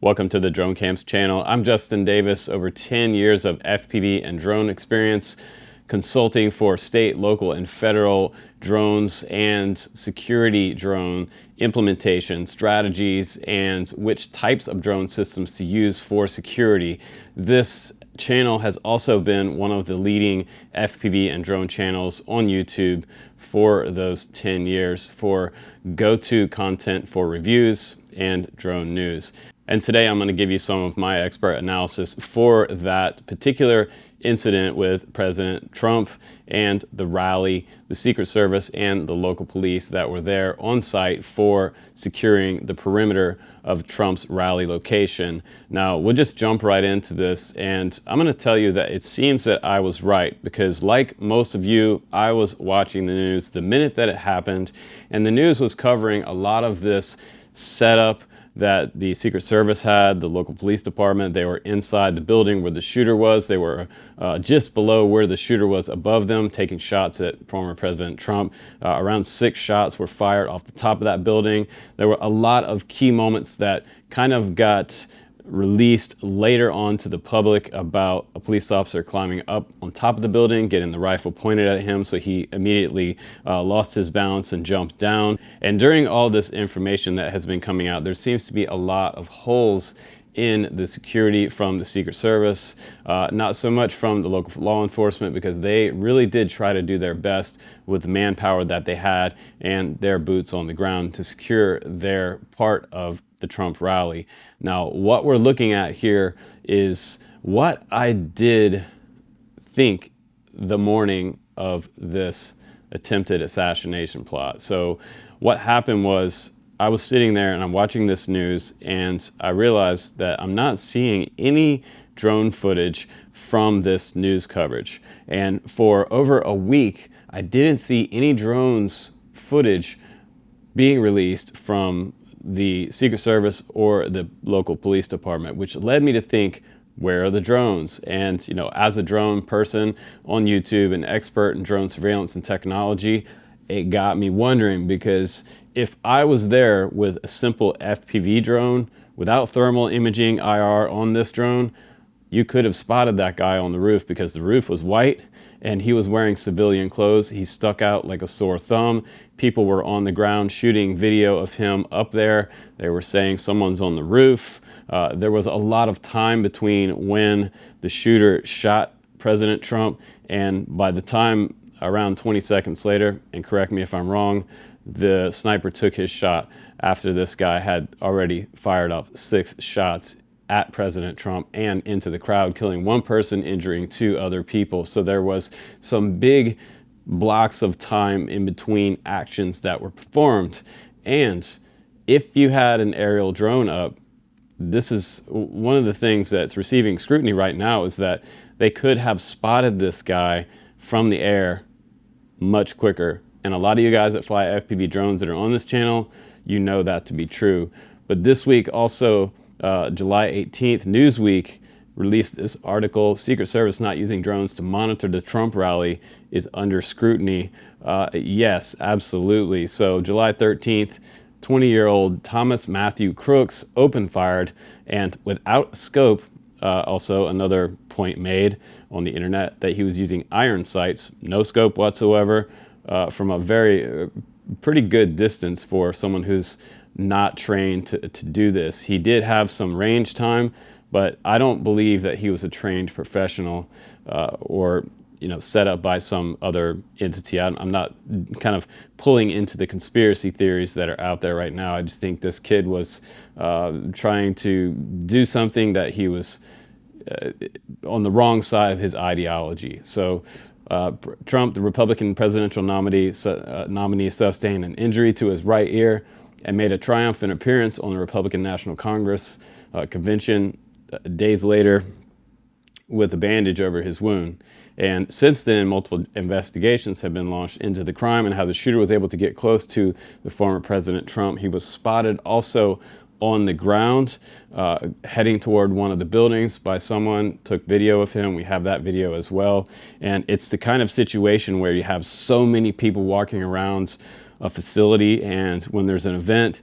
Welcome to the Drone Camps channel. I'm Justin Davis, over 10 years of FPV and drone experience, consulting for state, local, and federal drones and security drone implementation strategies and which types of drone systems to use for security. This channel has also been one of the leading FPV and drone channels on YouTube for those 10 years for go-to content for reviews and drone news. And today I'm going to give you some of my expert analysis for that particular incident with President Trump and the rally, the Secret Service, and the local police that were there on site for securing the perimeter of Trump's rally location. Now, we'll just jump right into this, and I'm going to tell you that it seems that I was right, because like most of you, I was watching the news the minute that it happened, and the news was covering a lot of this setup that the Secret Service had, the local police department. They were inside the building where the shooter was. They were just below where the shooter was above them, taking shots at former President Trump. Around 6 shots were fired off the top of that building. There were a lot of key moments that kind of got released later on to the public about a police officer climbing up on top of the building, getting the rifle pointed at him, so he immediately lost his balance and jumped down. And during all this information that has been coming out, there seems to be a lot of holes in the security from the Secret Service, not so much from the local law enforcement, because they really did try to do their best with the manpower that they had and their boots on the ground to secure their part of the Trump rally. Now, what we're looking at here is what I did think the morning of this attempted assassination plot. So what happened was, I was sitting there and I'm watching this news, and I realized that I'm not seeing any drone footage from this news coverage. And for over a week, I didn't see any drones footage being released from the Secret Service or the local police department, which led me to think, where are the drones? And, you know, as a drone person on YouTube, an expert in drone surveillance and technology, it got me wondering, because if I was there with a simple FPV drone without thermal imaging IR on this drone, you could have spotted that guy on the roof, because the roof was white and he was wearing civilian clothes. He stuck out like a sore thumb. People were on the ground shooting video of him up there. They were saying someone's on the roof. There was a lot of time between when the shooter shot President Trump, and by the time around 20 seconds later, and correct me if I'm wrong, the sniper took his shot after this guy had already fired off 6 shots at President Trump and into the crowd, killing 1 person, injuring 2 other people. So there was some big blocks of time in between actions that were performed. And if you had an aerial drone up, this is one of the things that's receiving scrutiny right now, is that they could have spotted this guy from the air much quicker. And a lot of you guys that fly FPV drones that are on this channel, you know that to be true. But this week also, July 18th, Newsweek released this article, Secret Service not using drones to monitor the Trump rally is under scrutiny. Yes, absolutely. So July 13th, 20-year-old Thomas Matthew Crooks open-fired, and without scope, also another point made on the internet, that he was using iron sights, no scope whatsoever, from a pretty good distance for someone who's not trained to do this. He did have some range time, but I don't believe that he was a trained professional or, you know, set up by some other entity. I'm not kind of pulling into the conspiracy theories that are out there right now. I just think this kid was trying to do something that he was on the wrong side of his ideology. So Trump, the Republican presidential nominee, sustained an injury to his right ear and made a triumphant appearance on the Republican National Congress convention days later with a bandage over his wound. And since then, multiple investigations have been launched into the crime and how the shooter was able to get close to the former President Trump. He was spotted also on the ground, heading toward one of the buildings by someone, took video of him. We have that video as well. And it's the kind of situation where you have so many people walking around a facility, and when there's an event,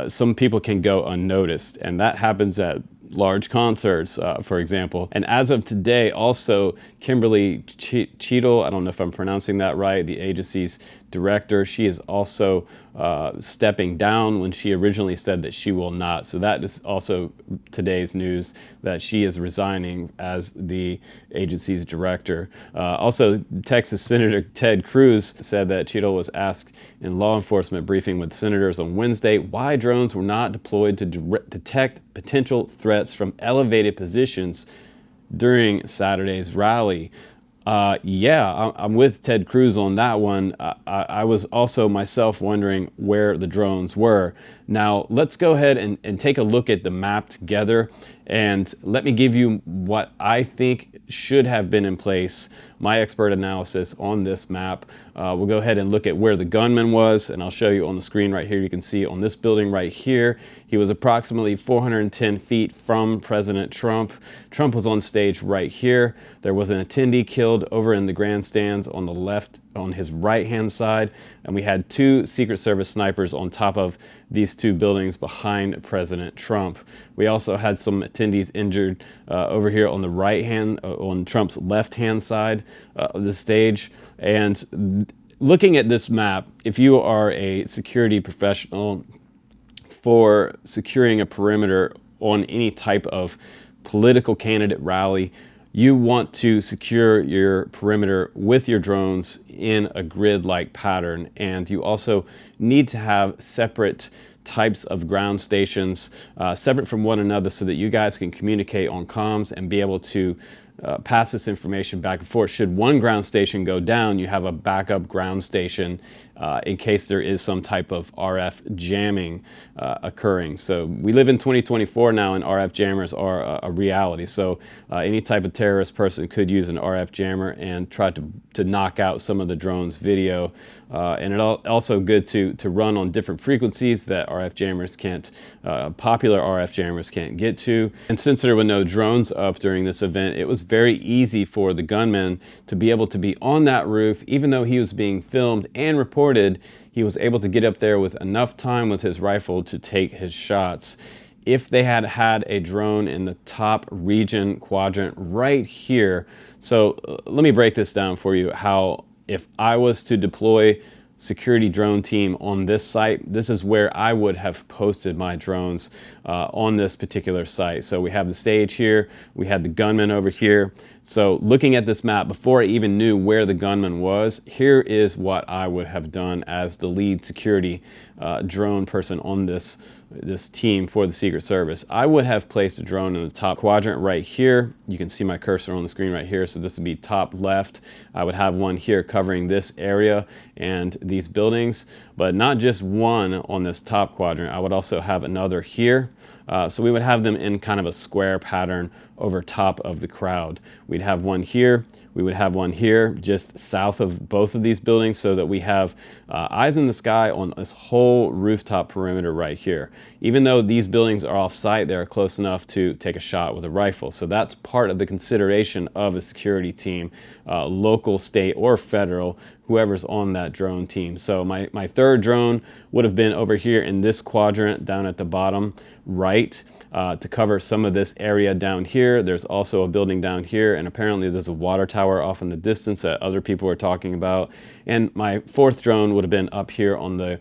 some people can go unnoticed, and that happens at large concerts, for example. And as of today, also Kimberly Cheadle, I don't know if I'm pronouncing that right, the agency's director, she is also stepping down when she originally said that she will not. So that is also today's news, that she is resigning as the agency's director. Also, Texas Senator Ted Cruz said that Cheadle was asked in law enforcement briefing with senators on Wednesday why drones were not deployed to detect potential threats from elevated positions during Saturday's rally. Yeah, I'm with Ted Cruz on that one. I was also myself wondering where the drones were. Now, let's go ahead and take a look at the map together, and let me give you what I think should have been in place, my expert analysis on this map. We'll go ahead and look at where the gunman was, and I'll show you on the screen right here. You can see on this building right here, he was approximately 410 feet from President Trump. Trump was on stage right here. There was an attendee killed over in the grandstands on the left, on his right-hand side, and we had 2 Secret Service snipers on top of these 2 buildings behind President Trump. We also had some attendees injured over here on the right-hand, on Trump's left-hand side of the stage. And looking at this map, if you are a security professional for securing a perimeter on any type of political candidate rally, you want to secure your perimeter with your drones in a grid-like pattern, and you also need to have separate types of ground stations separate from one another so that you guys can communicate on comms and be able to pass this information back and forth. Should one ground station go down, you have a backup ground station in case there is some type of RF jamming occurring. So we live in 2024 now, and RF jammers are a reality. So any type of terrorist person could use an RF jammer and try to knock out some of the drone's video. And it's also good to run on different frequencies that RF jammers can't, popular RF jammers can't get to. And since there were no drones up during this event, it was very easy for the gunman to be able to be on that roof. Even though he was being filmed and reported, he was able to get up there with enough time with his rifle to take his shots. If they had had a drone in the top region quadrant right here, so let me break this down for you, how if I was to deploy security drone team on this site, this is where I would have posted my drones on this particular site. So we have the stage here, we had the gunman over here. So looking at this map, before I even knew where the gunman was, here is what I would have done as the lead security drone person on this team for the Secret Service. I would have placed a drone in the top quadrant right here. You can see my cursor on the screen right here, so this would be top left. I would have one here covering this area and these buildings, but not just one on this top quadrant. I would also have another here. So we would have them in kind of a square pattern over top of the crowd. We'd have one here. We would have one here just south of both of these buildings, so that we have eyes in the sky on this whole rooftop perimeter right here. Even though these buildings are off site, they're close enough to take a shot with a rifle. So that's part of the consideration of a security team, local, state, or federal, whoever's on that drone team. So my third drone would have been over here in this quadrant down at the bottom right, to cover some of this area down here. There's also a building down here, and apparently there's a water tower off in the distance that other people are talking about. And my fourth drone would have been up here on the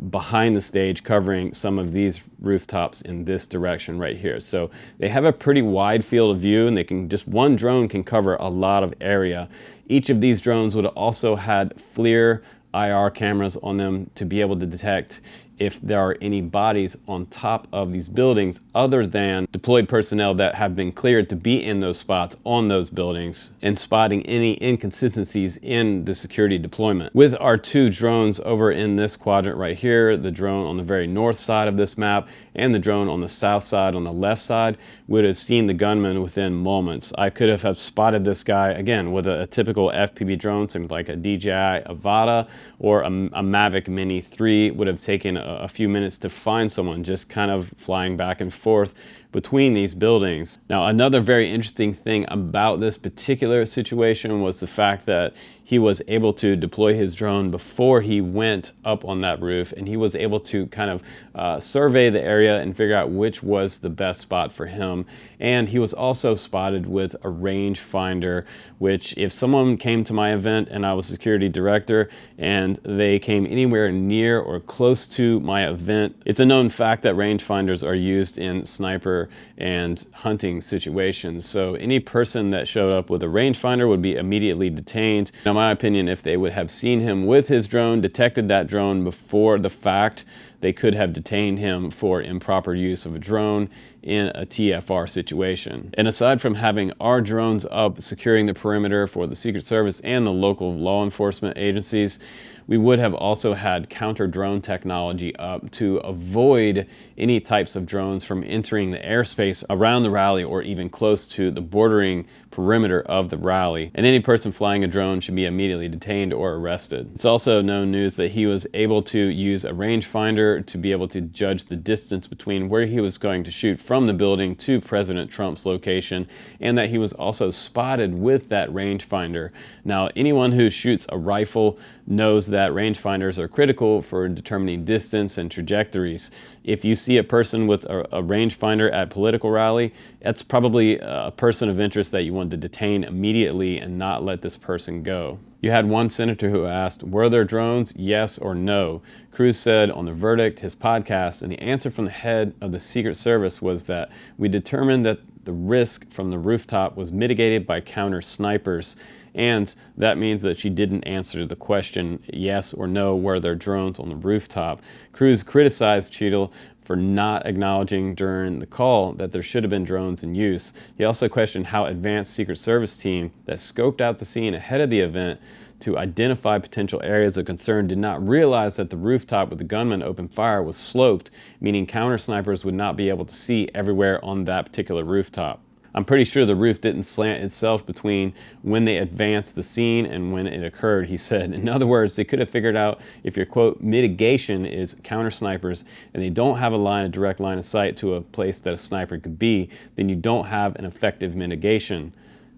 behind the stage, covering some of these rooftops in this direction right here. So they have a pretty wide field of view, and they can just, one drone can cover a lot of area. Each of these drones would have also had FLIR IR cameras on them to be able to detect if there are any bodies on top of these buildings other than deployed personnel that have been cleared to be in those spots on those buildings, and spotting any inconsistencies in the security deployment. With our two drones over in this quadrant right here, the drone on the very north side of this map and the drone on the south side on the left side, would have seen the gunman within moments. I could have spotted this guy, again, with a typical FPV drone, something like a DJI Avata or a Mavic Mini 3, would have taken a few minutes to find someone just kind of flying back and forth between these buildings. Now, another very interesting thing about this particular situation was the fact that he was able to deploy his drone before he went up on that roof, and he was able to kind of survey the area and figure out which was the best spot for him. And he was also spotted with a rangefinder, which if someone came to my event and I was security director and they came anywhere near or close to my event, it's a known fact that rangefinders are used in sniper and hunting situations. So any person that showed up with a rangefinder would be immediately detained. In my opinion, if they would have seen him with his drone, detected that drone before the fact, they could have detained him for improper use of a drone in a TFR situation. And aside from having our drones up securing the perimeter for the Secret Service and the local law enforcement agencies, we would have also had counter drone technology up to avoid any types of drones from entering the airspace around the rally or even close to the bordering perimeter of the rally. And any person flying a drone should be immediately detained or arrested. It's also known news that he was able to use a rangefinder to be able to judge the distance between where he was going to shoot from the building to President Trump's location, and that he was also spotted with that rangefinder. Now, anyone who shoots a rifle knows that rangefinders are critical for determining distance and trajectories. If you see a person with a rangefinder at a political rally, that's probably a person of interest that you want to detain immediately and not let this person go. You had one senator who asked, were there drones, yes or no? Cruz said on The Verdict, his podcast, and the answer from the head of the Secret Service was that we determined that the risk from the rooftop was mitigated by counter snipers. And that means that she didn't answer the question, yes or no, were there drones on the rooftop. Cruz criticized Cheadle for not acknowledging during the call that there should have been drones in use. He also questioned how advanced Secret Service team that scoped out the scene ahead of the event to identify potential areas of concern did not realize that the rooftop where the gunman opened fire was sloped, meaning counter snipers would not be able to see everywhere on that particular rooftop. I'm pretty sure the roof didn't slant itself between when they advanced the scene and when it occurred, he said. In other words, they could have figured out if your, quote, mitigation is counter snipers and they don't have a direct line of sight to a place that a sniper could be, then you don't have an effective mitigation.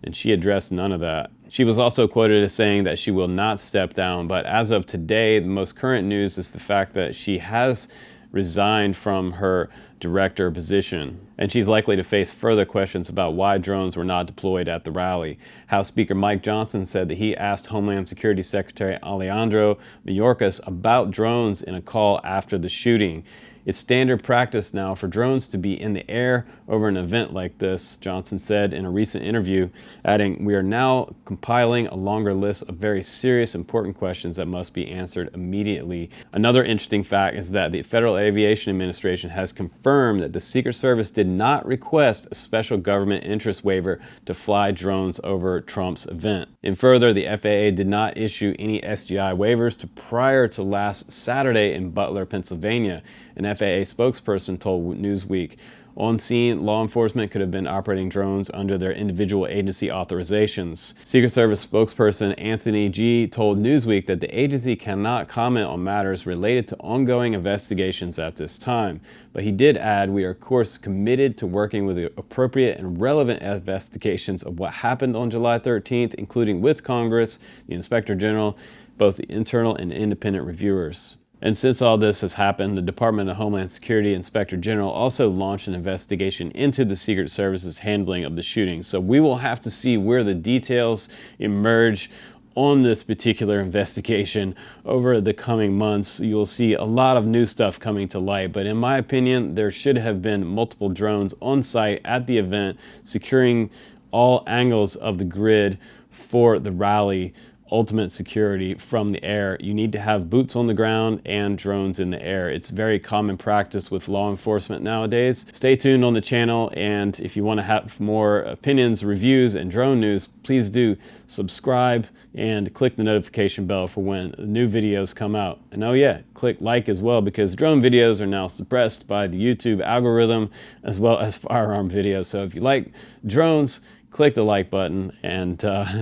And she addressed none of that. She was also quoted as saying that she will not step down, but as of today, the most current news is the fact that she has resigned from her director position, and she's likely to face further questions about why drones were not deployed at the rally. House Speaker Mike Johnson said that he asked Homeland Security Secretary Alejandro Mayorkas about drones in a call after the shooting. It's standard practice now for drones to be in the air over an event like this, Johnson said in a recent interview, adding, we are now compiling a longer list of very serious, important questions that must be answered immediately. Another interesting fact is that the Federal Aviation Administration has confirmed that the Secret Service did not request a special government interest waiver to fly drones over Trump's event. And further, the FAA did not issue any SGI waivers prior to last Saturday in Butler, Pennsylvania. An FAA spokesperson told Newsweek, on scene, law enforcement could have been operating drones under their individual agency authorizations. Secret Service spokesperson Anthony G. told Newsweek that the agency cannot comment on matters related to ongoing investigations at this time. But he did add, we are of course committed to working with the appropriate and relevant investigations of what happened on July 13th, including with Congress, the Inspector General, both the internal and independent reviewers. And since all this has happened, the Department of Homeland Security Inspector General also launched an investigation into the Secret Service's handling of the shooting. So we will have to see where the details emerge on this particular investigation over the coming months. You'll see a lot of new stuff coming to light, but in my opinion, there should have been multiple drones on site at the event, securing all angles of the grid for the rally. Ultimate security from the air. You need to have boots on the ground and drones in the air. It's very common practice with law enforcement nowadays. Stay tuned on the channel, and if you want to have more opinions, reviews, and drone news, please do subscribe and click the notification bell for when new videos come out. And oh yeah, click like as well, because drone videos are now suppressed by the YouTube algorithm as well as firearm videos. So if you like drones, click the like button and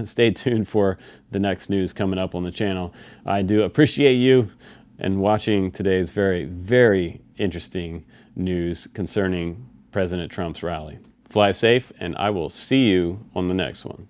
stay tuned for the next news coming up on the channel. I do appreciate you and watching today's very, very interesting news concerning President Trump's rally. Fly safe, and I will see you on the next one.